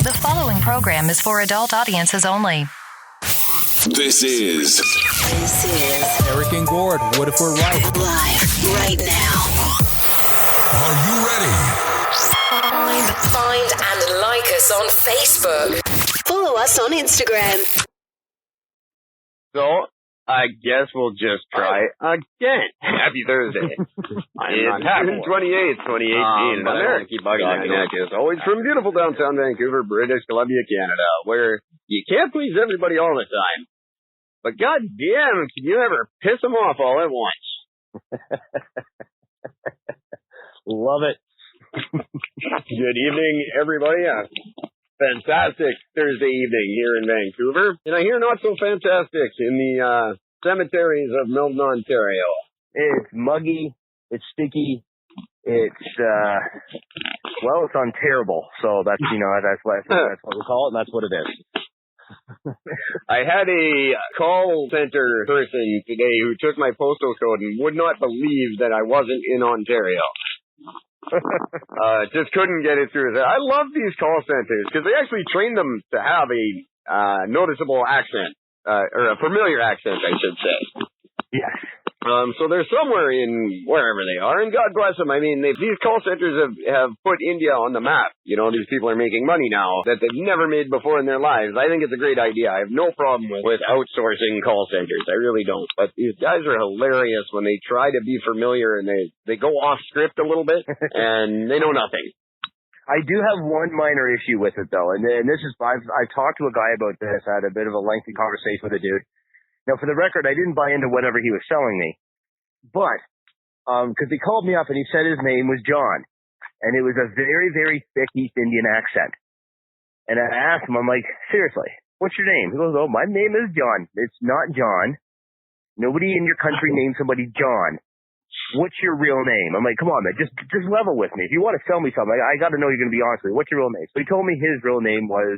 The following program is for adult audiences only. This is Eric and Gord. What if we're right? Live right now. Are you ready? Find and like us on Facebook. Follow us on Instagram. So, I guess we'll just try again. Happy Thursday. It's June 28th, 2018. I don't keep bugging that. It's always from beautiful downtown Vancouver, British Columbia, Canada, where you can't please everybody all the time. But god damn, can you ever piss them off all at once? Love it. Good evening, everybody. Fantastic Thursday evening here in Vancouver. And I hear not so fantastic in the cemeteries of Milton, Ontario. It's muggy. It's sticky. It's it's unterrible. So that's that's what we call it, and that's what it is. I had a call center person today who took my postal code and would not believe that I wasn't in Ontario. Just couldn't get it through. I love these call centers because they actually train them to have a noticeable accent, or a familiar accent, I should say. Yes. So they're somewhere in wherever they are, and God bless them. I mean, these call centers have put India on the map. You know, these people are making money now that they've never made before in their lives. I think it's a great idea. I have no problem with outsourcing call centers. I really don't. But these guys are hilarious when they try to be familiar and they go off script a little bit and they know nothing. I do have one minor issue with it, though, and this is I've talked to a guy about this. I had a bit of a lengthy conversation with a dude. Now, for the record, I didn't buy into whatever he was selling me, but because he called me up and he said his name was John, and it was a very, very thick East Indian accent. And I asked him, I'm like, seriously, what's your name? He goes, oh, my name is John. It's not John. Nobody in your country named somebody John. What's your real name? I'm like, come on, man, just level with me. If you want to sell me something, I got to know you're going to be honest with me. What's your real name? So he told me his real name was,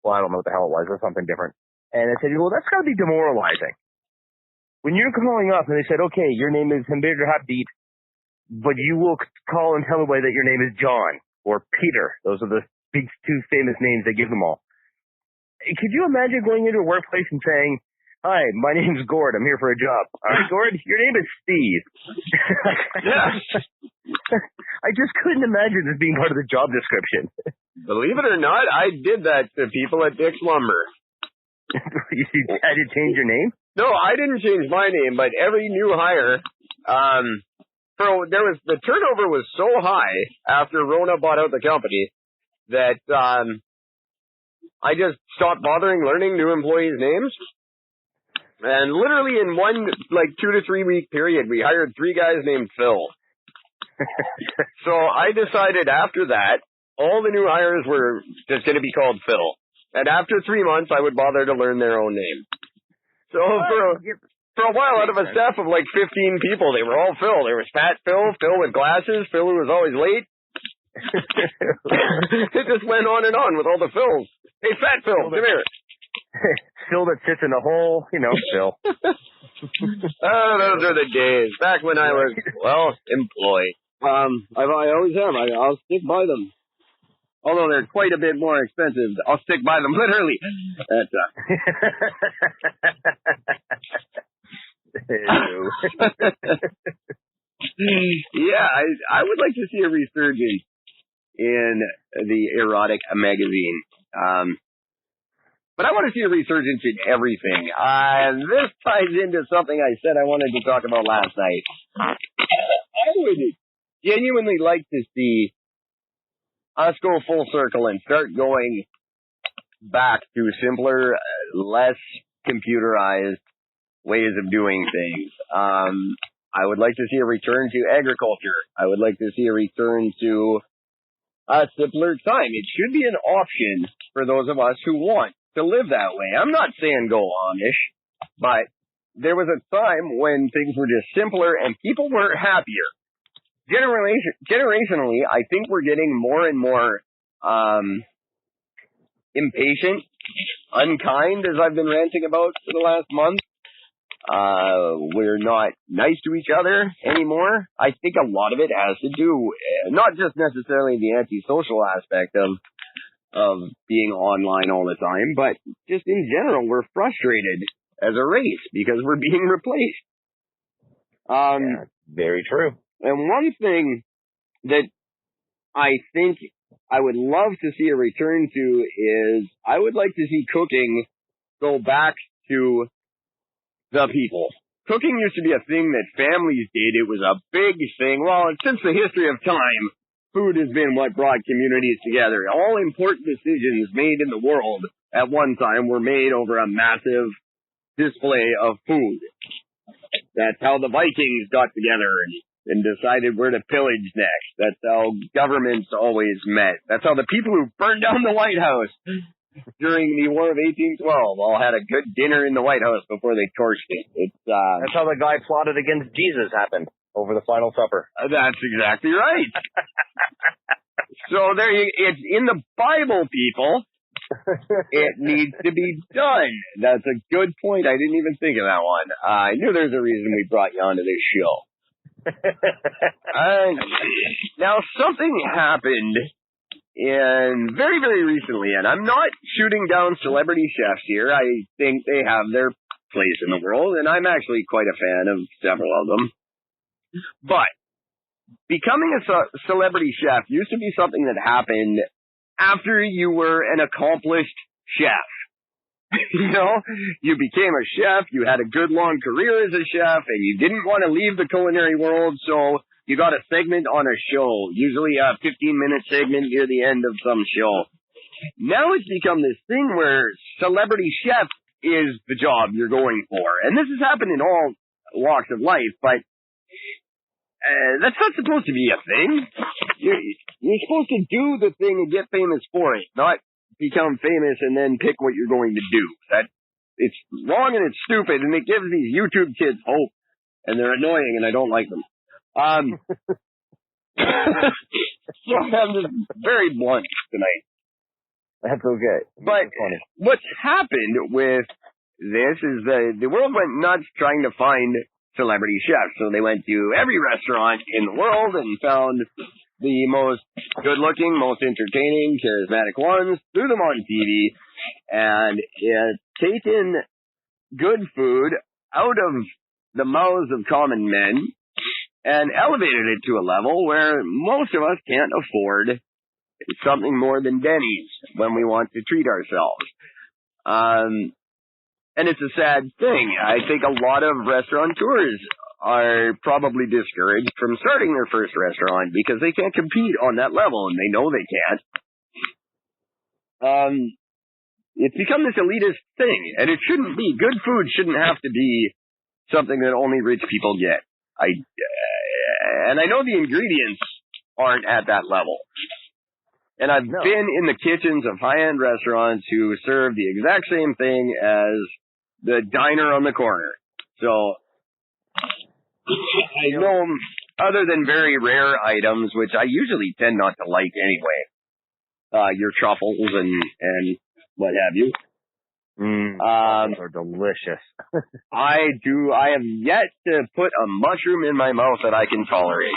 well, I don't know what the hell it was, or something different. And I said, well, that's got to be demoralizing. When you're calling up and they said, okay, your name is Hamburger Habdeep, but you will call and tell me that your name is John or Peter. Those are the big two famous names they give them all. Could you imagine going into a workplace and saying, hi, my name's Gord. I'm here for a job. All right, Gord, your name is Steve. I just couldn't imagine this being part of the job description. Believe it or not, I did that to people at Dick's Lumber. You had to change your name? No, I didn't change my name, but every new hire, the turnover was so high after Rona bought out the company that I just stopped bothering learning new employees' names. And literally in one 2 to 3 week period, we hired 3 guys named Phil. So I decided after that, all the new hires were just going to be called Phil. And after 3 months, I would bother to learn their own name. So for a while, out of a staff of 15 people, they were all Phil. There was Fat Phil, Phil with glasses, Phil who was always late. It just went on and on with all the Phils. Hey, Fat Phil, come here. Phil that sits in the hole, Phil. Oh, those are the days. Back when I was, employed. I always have. I'll stick by them. Although they're quite a bit more expensive. I'll stick by them literally. That's yeah, I would like to see a resurgence in the erotic magazine. But I want to see a resurgence in everything. This ties into something I said I wanted to talk about last night. I would genuinely like to see us go full circle and start going back to simpler, less computerized ways of doing things. I would like to see a return to agriculture. I would like to see a return to a simpler time. It should be an option for those of us who want to live that way. I'm not saying go Amish, but there was a time when things were just simpler and people were happier. Generationally, I think we're getting more and more impatient, unkind, as I've been ranting about for the last month. We're not nice to each other anymore. I think a lot of it has to do, not just necessarily the antisocial aspect of of being online all the time, but just in general, we're frustrated as a race because we're being replaced. Yeah, very true. And one thing that I think I would love to see a return to is I would like to see cooking go back to the people. Cooking used to be a thing that families did. It was a big thing. Well, since the history of time, food has been what brought communities together. All important decisions made in the world at one time were made over a massive display of food. That's how the Vikings got together and decided where to pillage next. That's how governments always met. That's how the people who burned down the White House during the War of 1812 all had a good dinner in the White House before they torched it. That's how the guy plotted against Jesus happened over the Final Supper. That's exactly right. So it's in the Bible, people. It needs to be done. That's a good point. I didn't even think of that one. I knew there's a reason we brought you onto this show. Now, something happened very, very recently, and I'm not shooting down celebrity chefs here. I think they have their place in the world, and I'm actually quite a fan of several of them. But becoming a celebrity chef used to be something that happened after you were an accomplished chef. You know, you became a chef, you had a good long career as a chef, and you didn't want to leave the culinary world, so you got a segment on a show, usually a 15-minute segment near the end of some show. Now it's become this thing where celebrity chef is the job you're going for. And this has happened in all walks of life, but that's not supposed to be a thing. You're supposed to do the thing and get famous for it, not become famous and then pick what you're going to do. It's wrong and it's stupid, and it gives these YouTube kids hope, and they're annoying, and I don't like them. So I'm just very blunt tonight. That's okay. But what's happened with this is the world went nuts trying to find celebrity chefs. So they went to every restaurant in the world and found the most good-looking, most entertaining, charismatic ones, threw them on TV, and taken good food out of the mouths of common men and elevated it to a level where most of us can't afford something more than Denny's when we want to treat ourselves. And it's a sad thing. I think a lot of restaurateurs are probably discouraged from starting their first restaurant because they can't compete on that level, and they know they can't. It's become this elitist thing, and it shouldn't be. Good food shouldn't have to be something that only rich people get. And I know the ingredients aren't at that level. And I've been in the kitchens of high-end restaurants who serve the exact same thing as the diner on the corner. So I know them other than very rare items, which I usually tend not to like anyway. Your truffles and what have you. Truffles are delicious. I have yet to put a mushroom in my mouth that I can tolerate.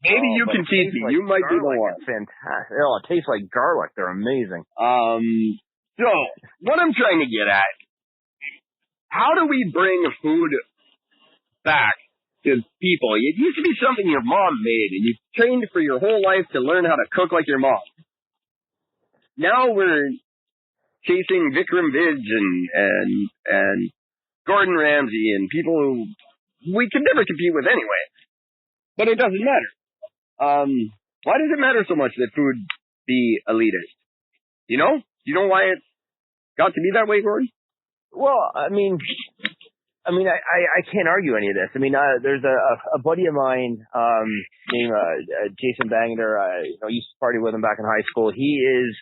Maybe you can teach me. You might be the one. It's fantastic. Oh, it tastes like garlic. They're amazing. So, what I'm trying to get at, how do we bring food back to people? It used to be something your mom made, and you trained for your whole life to learn how to cook like your mom. Now we're chasing Vikram Vij and Gordon Ramsay and people who we could never compete with anyway. But it doesn't matter. Why does it matter so much that food be elitist? You know why it's got to be that way, Gordon? Well, I mean, I can't argue any of this. I mean, there's a buddy of mine named Jason Bangater. I used to party with him back in high school. He is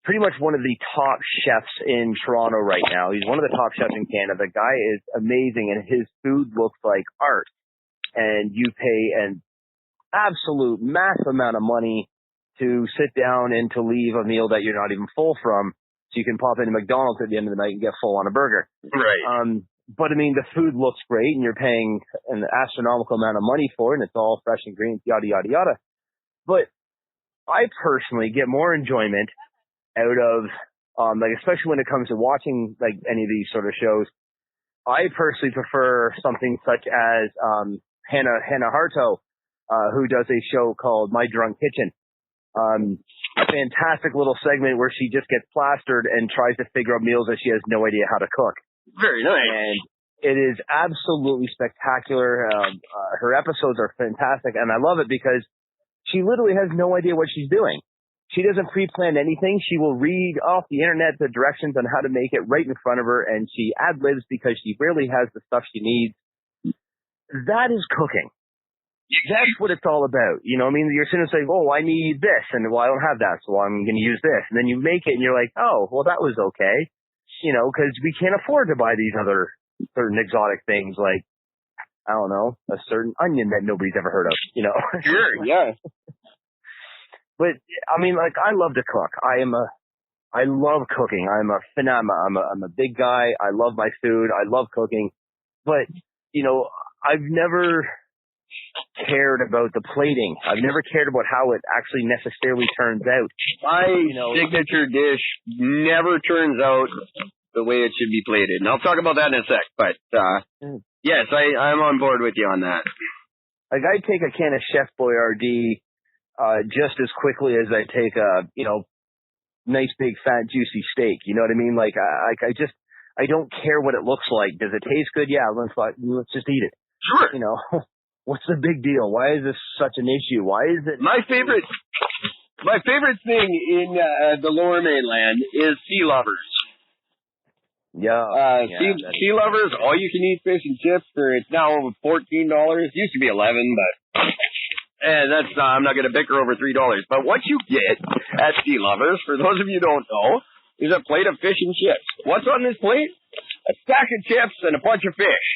pretty much one of the top chefs in Toronto right now. He's one of the top chefs in Canada. The guy is amazing, and his food looks like art. And you pay an absolute massive amount of money to sit down and to leave a meal that you're not even full from, so you can pop into McDonald's at the end of the night and get full on a burger. Right. But I mean, the food looks great, and you're paying an astronomical amount of money for it, and it's all fresh ingredients, yada, yada, yada. But I personally get more enjoyment out of, like, especially when it comes to watching, like, any of these sort of shows. I personally prefer something such as, Hannah Harto, who does a show called My Drunk Kitchen. A fantastic little segment where she just gets plastered and tries to figure out meals that she has no idea how to cook. Very nice. And it is absolutely spectacular. Her episodes are fantastic, and I love it because she literally has no idea what she's doing. She doesn't pre-plan anything. She will read off the internet the directions on how to make it right in front of her, and she ad-libs because she rarely has the stuff she needs. That is cooking. That's what it's all about. You know, I mean, you're sitting and saying, oh, I need this, and well, I don't have that, so I'm going to use this. And then you make it, and you're like, oh, well, that was okay. You know, because we can't afford to buy these other certain exotic things like, I don't know, a certain onion that nobody's ever heard of, you know. Sure, yeah. But, I mean, like, I love to cook. I love cooking. I'm a big guy. I love my food. I love cooking. But, you know, I've never cared about the plating. I've never cared about how it actually necessarily turns out. My signature dish never turns out the way it should be plated. And I'll talk about that in a sec. But, yes, I'm on board with you on that. Like, I take a can of Chef Boyardee just as quickly as I take a, you know, nice big fat juicy steak. You know what I mean? Like, I don't care what it looks like. Does it taste good? Yeah, let's just eat it. Sure. You know, what's the big deal? Why is this such an issue? Why is it? My favorite thing in the Lower Mainland is Sea Lovers. Yeah. Sea Lovers, all you can eat fish and chips it's now $14. Used to be $11, but that's I'm not going to bicker over $3. But what you get at Sea Lovers, for those of you who don't know, is a plate of fish and chips. What's on this plate? A stack of chips and a bunch of fish.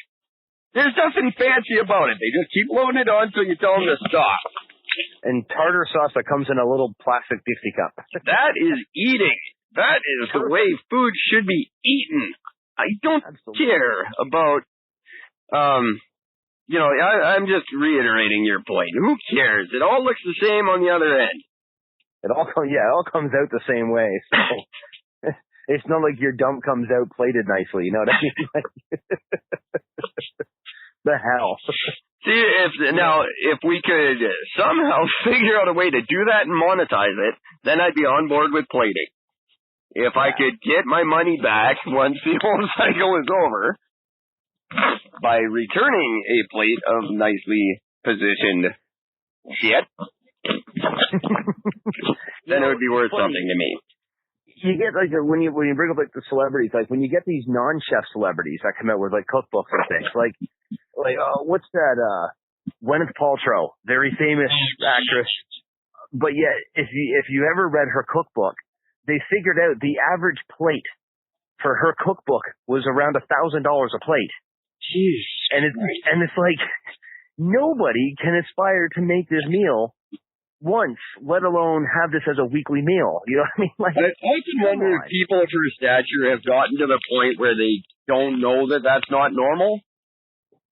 There's nothing fancy about it. They just keep loading it on until you tell them to stop. And tartar sauce that comes in a little plastic Dixie cup. That is eating. That is the way food should be eaten. I don't care about, you know, I'm just reiterating your point. Who cares? It all looks the same on the other end. It all comes out the same way. So it's not like your dump comes out plated nicely. You know what I mean? The hell. See, if we could somehow figure out a way to do that and monetize it, then I'd be on board with plating. If I could get my money back once the whole cycle is over by returning a plate of nicely positioned shit, then it would be worth something to me. You get like when you bring up like the celebrities, like when you get these non-chef celebrities that come out with like cookbooks and things, like what's that? Gwyneth Paltrow, very famous actress, but yet if you ever read her cookbook, they figured out the average plate for her cookbook was around $1,000 a plate. Jeez, and it's like nobody can aspire to make this meal once, let alone have this as a weekly meal. You know what I mean? Like, I often wonder if people of her stature have gotten to the point where they don't know that that's not normal.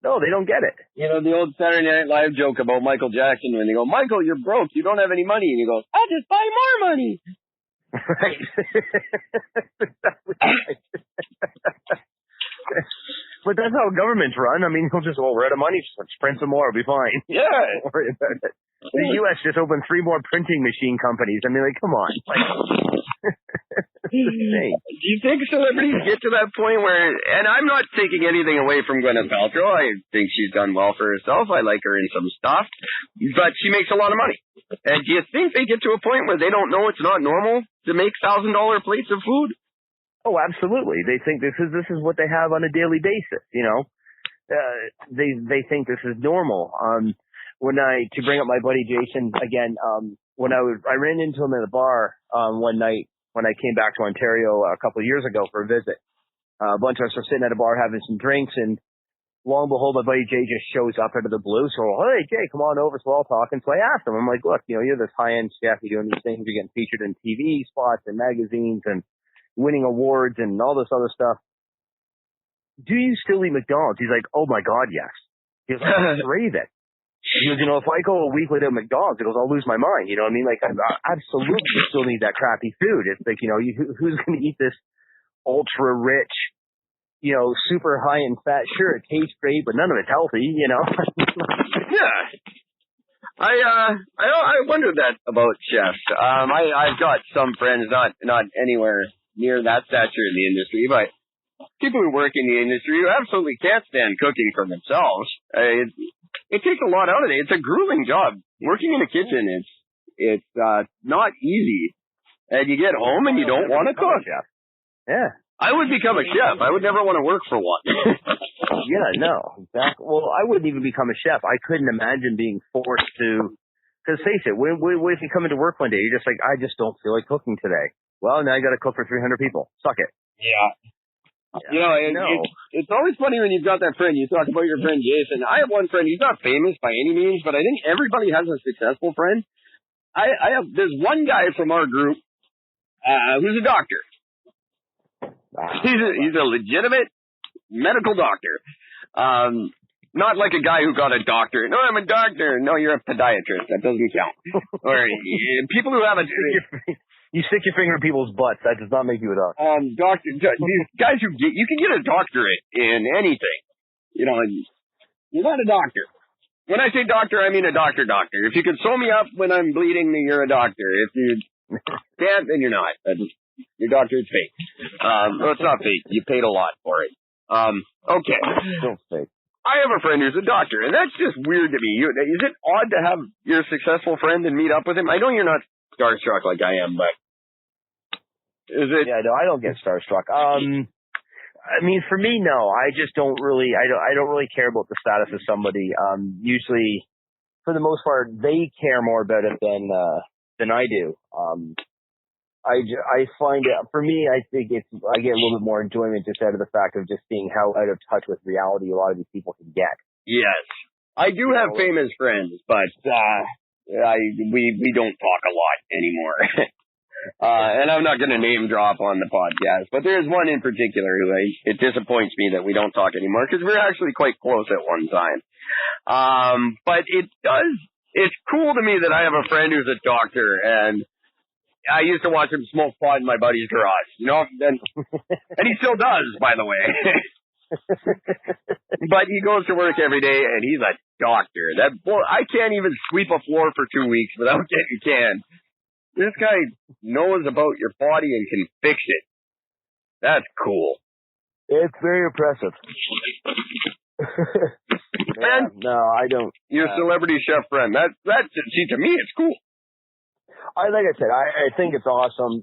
No, they don't get it. You know, the old Saturday Night Live joke about Michael Jackson when they go, Michael, you're broke. You don't have any money. And he goes, I'll just buy more money. Right. But that's how governments run. I mean, we're out of money. Let's print some more. We'll be fine. Yeah. Don't worry about it. The U.S. just opened 3 more printing machine companies. I mean, like, come on. Do you think celebrities get to that point where, and I'm not taking anything away from Gwyneth Paltrow. I think she's done well for herself. I like her in some stuff, but she makes a lot of money. And do you think they get to a point where they don't know it's not normal to make $1,000 plates of food? Oh, absolutely. They think this is what they have on a daily basis. You know, they think this is normal. To bring up my buddy Jason again, when I ran into him at a bar one night when I came back to Ontario a couple of years ago for a visit. A bunch of us were sitting at a bar having some drinks, and lo and behold, my buddy Jay just shows up out of the blue. So, hey, Jay, come on over. So we're all talking. So I asked him, I'm like, look, you know, you're this high-end chef. You're doing these things. You're getting featured in TV spots and magazines and winning awards and all this other stuff. Do you still eat McDonald's? He's like, oh, my God, yes. He's like, I crave it. He goes, if I go a week without McDonald's, he goes, I'll lose my mind. You know what I mean? Like, I absolutely still need that crappy food. It's like, who's going to eat this ultra rich, super high in fat? Sure, it tastes great, but none of it's healthy, Yeah. I wondered that about chefs. I've got some friends, not anywhere near that stature in the industry, but people who work in the industry who absolutely can't stand cooking for themselves. It takes a lot out of it. It's a grueling job. Working in a kitchen, it's not easy. And you get home and you don't want to cook. Yeah. I would become a chef. I would never want to work for one. Yeah, no, exactly. Well, I wouldn't even become a chef. I couldn't imagine being forced to. Because face it, what if you come into work one day, you're just like, I just don't feel like cooking today. Well, now you got to cook for 300 people. Suck it. Yeah. It's always funny when you've got that friend. You talk about your friend Jason. I have one friend. He's not famous by any means, but I think everybody has a successful friend. There's one guy from our group who's a doctor. He's a legitimate medical doctor. Not like a guy who got a doctorate. No, I'm a doctor. No, you're a podiatrist. That doesn't count. Or people who have a... You stick your finger in people's butts. That does not make you a doctor. These guys you can get a doctorate in anything. You're not a doctor. When I say doctor, I mean a doctor. If you can sew me up when I'm bleeding, then you're a doctor. If you can't, then you're not. Your doctor is fake. Well, it's not fake. You paid a lot for it. Okay. Don't fake. I have a friend who's a doctor, and that's just weird to me. Is it odd to have your successful friend and meet up with him? I know you're not starstruck like I am, but is it? Yeah, no, I don't get starstruck. I mean, for me, no. I just don't really. I don't really care about the status of somebody. Usually, for the most part, they care more about it than I do. I find it, for me, I think I get a little bit more enjoyment just out of the fact of just seeing how out of touch with reality a lot of these people can get. Yes. I do have famous friends, but we don't talk a lot anymore. And I'm not going to name drop on the podcast, but there's one in particular who it disappoints me that we don't talk anymore because we're actually quite close at one time. But it's cool to me that I have a friend who's a doctor, and I used to watch him smoke pot in my buddy's garage, and he still does, by the way. But he goes to work every day, and he's a doctor. I can't even sweep a floor for 2 weeks without getting canned. This guy knows about your body and can fix it. That's cool. It's very impressive. And no, I don't. Your celebrity chef friend. See, to me, it's cool. Like I said, I think it's awesome.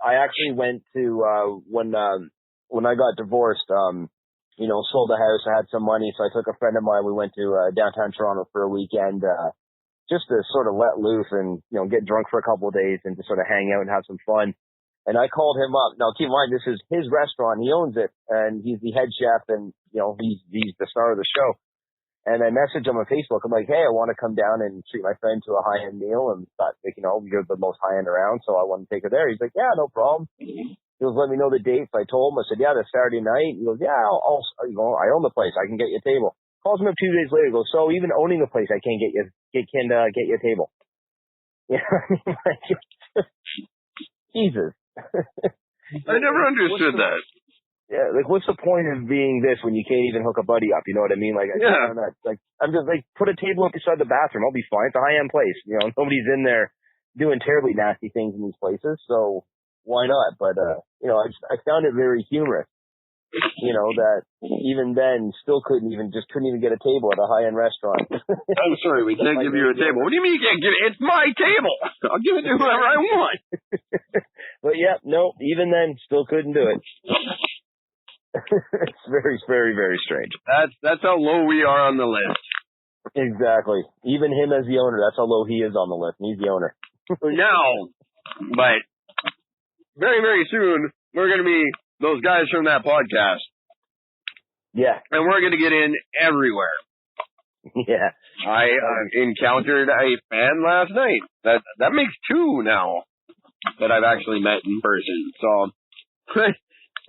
I actually went to when I got divorced. Sold the house. I had some money, so I took a friend of mine. We went to downtown Toronto for a weekend, just to sort of let loose and get drunk for a couple of days and just sort of hang out and have some fun. And I called him up. Now, keep in mind, this is his restaurant. He owns it, and he's the head chef, and he's the star of the show. And I messaged him on Facebook. I'm like, hey, I want to come down and treat my friend to a high-end meal. And thought, you're the most high-end around, so I want to take her there. He's like, yeah, no problem. He goes, let me know the dates. I told him. I said, yeah, this Saturday night. He goes, yeah, I own the place. I can get you a table. Calls me up 2 days later. Goes, so even owning the place, I can't get you a table. You know what I mean? Like, Jesus. I never understood that. Yeah, like, what's the point of being this when you can't even hook a buddy up? You know what I mean? Like, yeah. I'm just like, put a table up beside the bathroom. I'll be fine. It's a high-end place. Nobody's in there doing terribly nasty things in these places, so why not? But, I found it very humorous, that even then still couldn't even get a table at a high-end restaurant. I'm sorry, we can't give you a table. What do you mean you can't give it? It's my table. I'll give it to whoever I want. But yeah, no, even then still couldn't do it. It's very, very, very strange. That's how low we are on the list. Exactly. Even him as the owner, that's how low he is on the list. He's the owner. No, but very, very soon we're going to be those guys from that podcast. Yeah. And we're going to get in everywhere. Yeah. I encountered a fan last night. That makes 2 now that I've actually met in person. So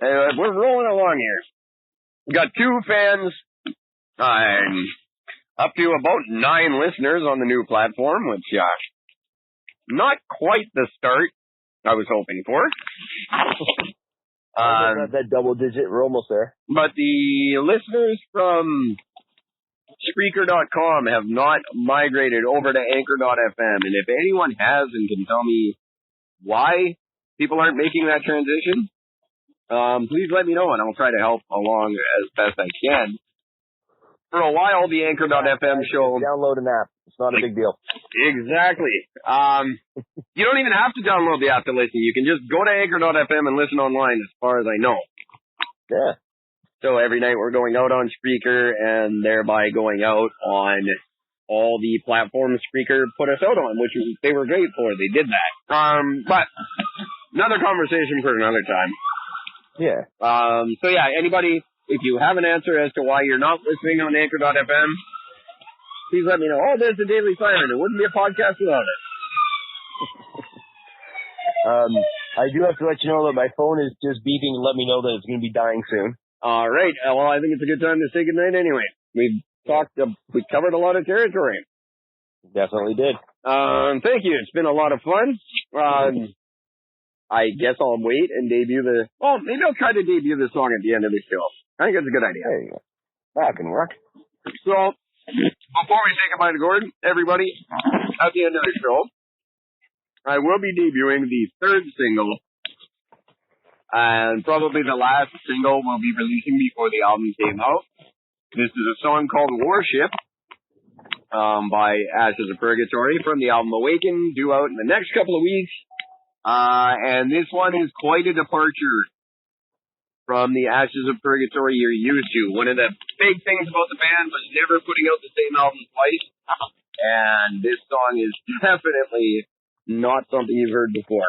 we're rolling along here. We got 2 fans. up to about 9 listeners on the new platform, which not quite the start I was hoping for. That double digit, we're almost there. But the listeners from Spreaker.com have not migrated over to Anchor.fm. And if anyone has and can tell me why people aren't making that transition, please let me know and I'll try to help along as best I can. For a while, the Anchor.fm show... Download an app. It's not a big deal. Exactly. You don't even have to download the app to listen. You can just go to Anchor.fm and listen online, as far as I know. Yeah. So every night we're going out on Spreaker and thereby going out on all the platforms Spreaker put us out on, which they were great for. They did that. But another conversation for another time. Yeah. So yeah, anybody... If you have an answer as to why you're not listening on Anchor.fm, please let me know. Oh, there's the Daily Siren. It wouldn't be a podcast without it. I do have to let you know that my phone is just beeping and let me know that it's going to be dying soon. All right. Well, I think it's a good time to say goodnight anyway. We covered a lot of territory. Definitely did. Thank you. It's been a lot of fun. I guess I'll wait and debut maybe I'll try to debut the song at the end of the show. I think that's a good idea. There you go. That can work. So, before we say goodbye to Gordon, everybody, at the end of the show, I will be debuting the 3rd single, and probably the last single we'll be releasing before the album came out. This is a song called Warship, by Ashes of Purgatory from the album Awaken, due out in the next couple of weeks. And this one is quite a departure from the Ashes of Purgatory you're used to. One of the big things about the band was never putting out the same album twice. And this song is definitely not something you've heard before.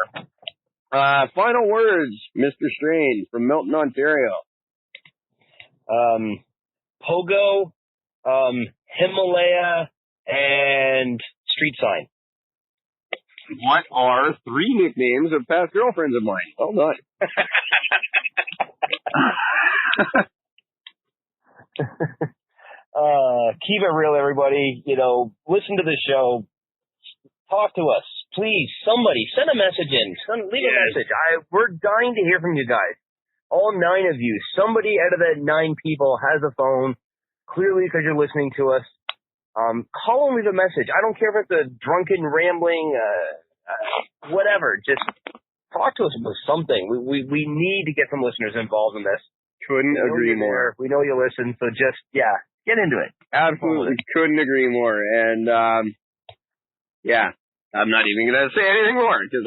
Final words, Mr. Strain from Milton, Ontario. Pogo, Himalaya, and Street Sign. What are 3 nicknames of past girlfriends of mine? Well done. Keep it real, everybody. Listen to the show. Talk to us. Please, somebody, send a message in. Leave a message. We're dying to hear from you guys. All 9 of you. Somebody out of that 9 people has a phone, clearly because you're listening to us. Call and leave a message. I don't care if it's a drunken, rambling, whatever. Just talk to us about something. We need to get some listeners involved in this. Couldn't agree more. We know you listen, so just, get into it. Absolutely couldn't agree more. And, I'm not even going to say anything more because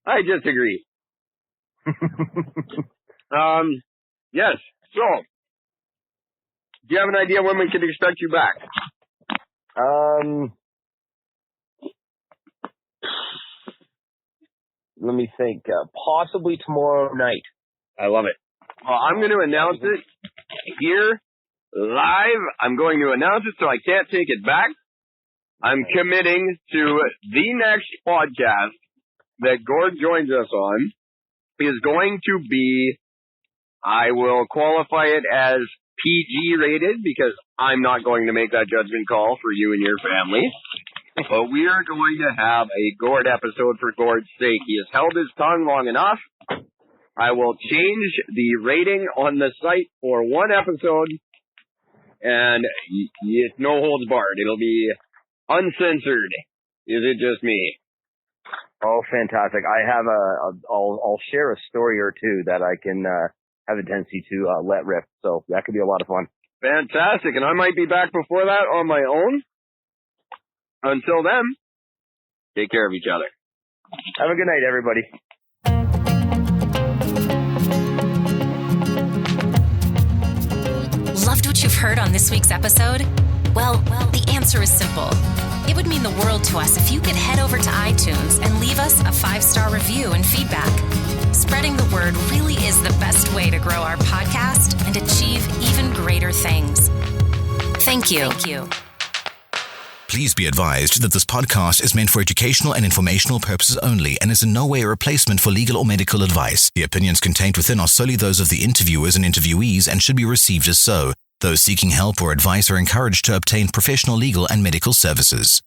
I just agree. Yes. So, do you have an idea when we can expect you back? Let me think. Possibly tomorrow night. I love it. Well, I'm going to announce it here live. I'm going to announce it so I can't take it back. I'm committing to the next podcast that Gord joins us on is going to be, I will qualify it as PG rated because I'm not going to make that judgment call for you and your family. But we are going to have a Gord episode for Gord's sake. He has held his tongue long enough. I will change the rating on the site for 1 episode, and it's no holds barred. It'll be uncensored. Is it just me? Oh, fantastic. I have I'll share a story or two that I can have a tendency to let rip. So that could be a lot of fun. Fantastic. And I might be back before that on my own. Until then, take care of each other. Have a good night, everybody. Loved what you've heard on this week's episode? Well, the answer is simple. It would mean the world to us if you could head over to iTunes and leave us a 5-star review and feedback. Spreading the word really is the best way to grow our podcast and achieve even greater things. Thank you. Please be advised that this podcast is meant for educational and informational purposes only and is in no way a replacement for legal or medical advice. The opinions contained within are solely those of the interviewers and interviewees and should be received as so. Those seeking help or advice are encouraged to obtain professional legal and medical services.